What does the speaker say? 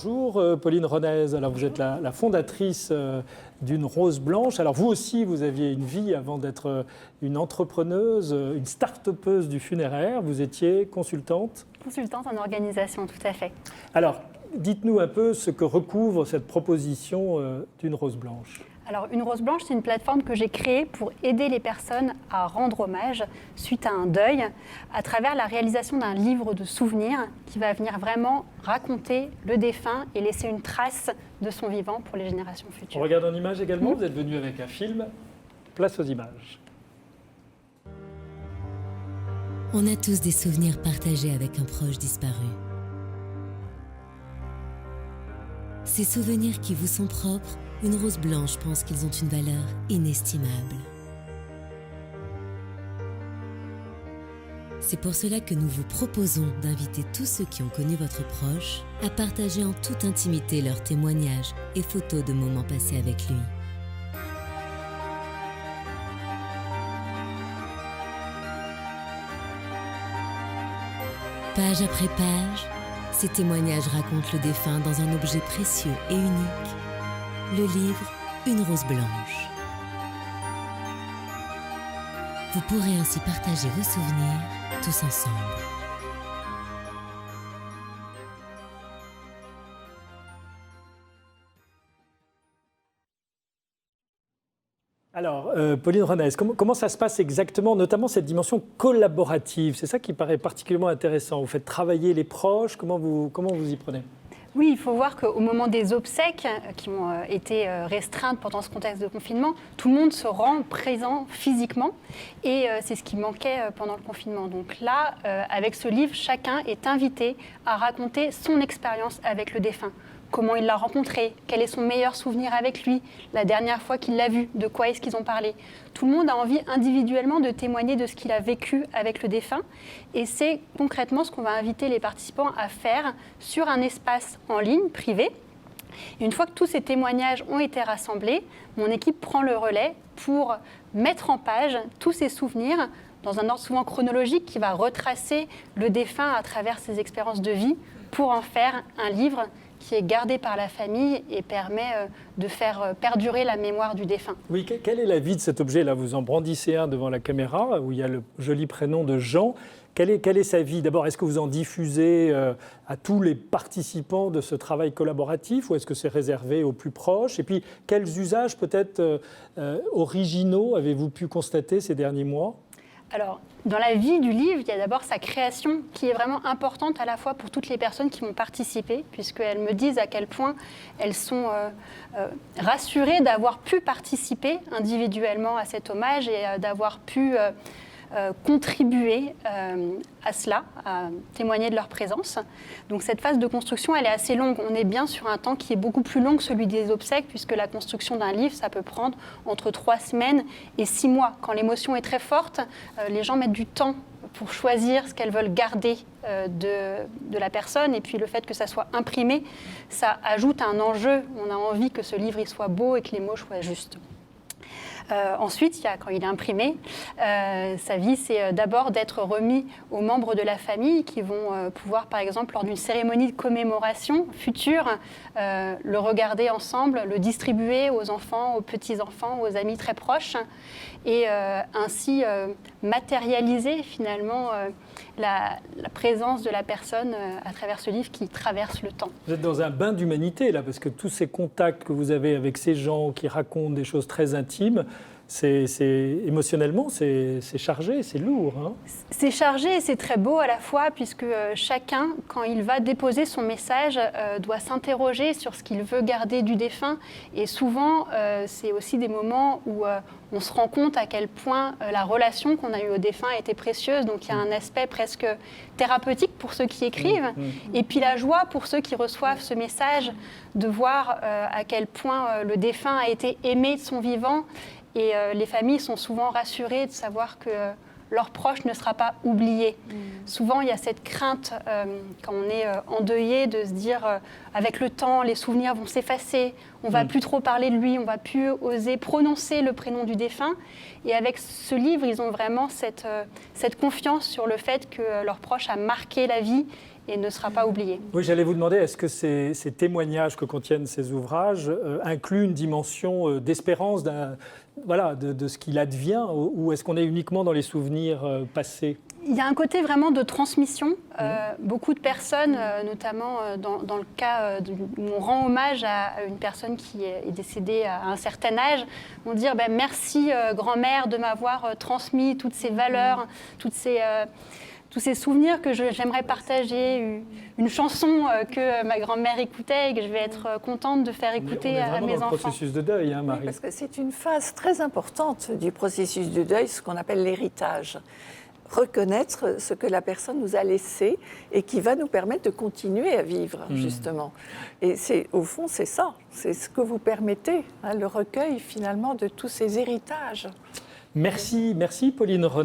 bonjour. Pauline Renaise, alors vous êtes la fondatrice d'Une Rose Blanche. Alors vous aussi, vous aviez une vie avant d'être une entrepreneuse, une start-upeuse du funéraire. Vous étiez consultante. Consultante en organisation, tout à fait. Alors, dites-nous un peu ce que recouvre cette proposition d'Une Rose Blanche. Alors, Une Rose Blanche, c'est une plateforme que j'ai créée pour aider les personnes à rendre hommage suite à un deuil à travers la réalisation d'un livre de souvenirs qui va venir vraiment raconter le défunt et laisser une trace de son vivant pour les générations futures. On regarde en image également, vous êtes venu avec un film. Place aux images. On a tous des souvenirs partagés avec un proche disparu. Ces souvenirs qui vous sont propres, Une Rose Blanche pense qu'ils ont une valeur inestimable. C'est pour cela que nous vous proposons d'inviter tous ceux qui ont connu votre proche à partager en toute intimité leurs témoignages et photos de moments passés avec lui. Page après page, ces témoignages racontent le défunt dans un objet précieux et unique, le livre Une Rose Blanche. Vous pourrez ainsi partager vos souvenirs tous ensemble. Alors, Pauline Renaise, comment ça se passe exactement, notamment cette dimension collaborative? C'est ça qui paraît particulièrement intéressant. Vous faites travailler les proches, comment vous y prenez? Oui, il faut voir qu'au moment des obsèques qui ont été restreintes pendant ce contexte de confinement, tout le monde se rend présent physiquement et c'est ce qui manquait pendant le confinement. Donc là, avec ce livre, chacun est invité à raconter son expérience avec le défunt. Comment il l'a rencontré, quel est son meilleur souvenir avec lui, la dernière fois qu'il l'a vu, de quoi est-ce qu'ils ont parlé. Tout le monde a envie individuellement de témoigner de ce qu'il a vécu avec le défunt. Et c'est concrètement ce qu'on va inviter les participants à faire sur un espace en ligne, privé. Et une fois que tous ces témoignages ont été rassemblés, mon équipe prend le relais pour mettre en page tous ces souvenirs dans un ordre souvent chronologique qui va retracer le défunt à travers ses expériences de vie pour en faire un livre qui est gardé par la famille et permet de faire perdurer la mémoire du défunt. Oui, quelle est la vie de cet objet? Là, vous en brandissez un devant la caméra, où il y a le joli prénom de Jean. Quelle est sa vie? D'abord, est-ce que vous en diffusez à tous les participants de ce travail collaboratif, ou est-ce que c'est réservé aux plus proches? Et puis, quels usages peut-être originaux avez-vous pu constater ces derniers mois? Alors, dans la vie du livre, il y a d'abord sa création qui est vraiment importante à la fois pour toutes les personnes qui vont participer, puisqu'elles me disent à quel point elles sont rassurées d'avoir pu participer individuellement à cet hommage et d'avoir pu contribuer à cela, à témoigner de leur présence. Donc cette phase de construction, elle est assez longue. On est bien sur un temps qui est beaucoup plus long que celui des obsèques, puisque la construction d'un livre, ça peut prendre entre 3 semaines et 6 mois. Quand l'émotion est très forte, les gens mettent du temps pour choisir ce qu'elles veulent garder de la personne. Et puis le fait que ça soit imprimé, ça ajoute un enjeu. On a envie que ce livre il soit beau et que les mots soient justes. Ensuite, quand il est imprimé, sa vie, c'est d'abord d'être remis aux membres de la famille qui vont pouvoir, par exemple, lors d'une cérémonie de commémoration future, le regarder ensemble, le distribuer aux enfants, aux petits-enfants, aux amis très proches, et ainsi matérialiser finalement la présence de la personne à travers ce livre qui traverse le temps. Vous êtes dans un bain d'humanité là, parce que tous ces contacts que vous avez avec ces gens qui racontent des choses très intimes, émotionnellement, c'est chargé, c'est lourd. Hein. C'est chargé et c'est très beau à la fois, puisque chacun, quand il va déposer son message, doit s'interroger sur ce qu'il veut garder du défunt. Et souvent, c'est aussi des moments où on se rend compte à quel point la relation qu'on a eue au défunt était précieuse. Donc il y a un aspect presque thérapeutique pour ceux qui écrivent. Et puis la joie pour ceux qui reçoivent ce message, de voir à quel point le défunt a été aimé de son vivant. Et les familles sont souvent rassurées de savoir que leur proche ne sera pas oublié. Souvent, il y a cette crainte, quand on est endeuillé, de se dire, avec le temps, les souvenirs vont s'effacer, on ne va plus trop parler de lui, on ne va plus oser prononcer le prénom du défunt. Et avec ce livre, ils ont vraiment cette confiance sur le fait que leur proche a marqué la vie et ne sera pas oublié. Oui, j'allais vous demander, est-ce que ces témoignages que contiennent ces ouvrages incluent une dimension d'espérance de ce qu'il advient, ou est-ce qu'on est uniquement dans les souvenirs passés ? Il y a un côté vraiment de transmission. Beaucoup de personnes, notamment dans le cas où on rend hommage à une personne qui est décédée à un certain âge, vont dire merci grand-mère de m'avoir transmis toutes ces valeurs, tous ces souvenirs que j'aimerais partager, une chanson que ma grand-mère écoutait et que je vais être contente de faire écouter à mes enfants. On est vraiment dans le processus de deuil, hein, Marie. Oui, parce que c'est une phase très importante du processus de deuil, ce qu'on appelle l'héritage. Reconnaître ce que la personne nous a laissé et qui va nous permettre de continuer à vivre, justement. Et au fond, c'est ça. C'est ce que vous permettez, le recueil, finalement, de tous ces héritages. Merci Pauline René.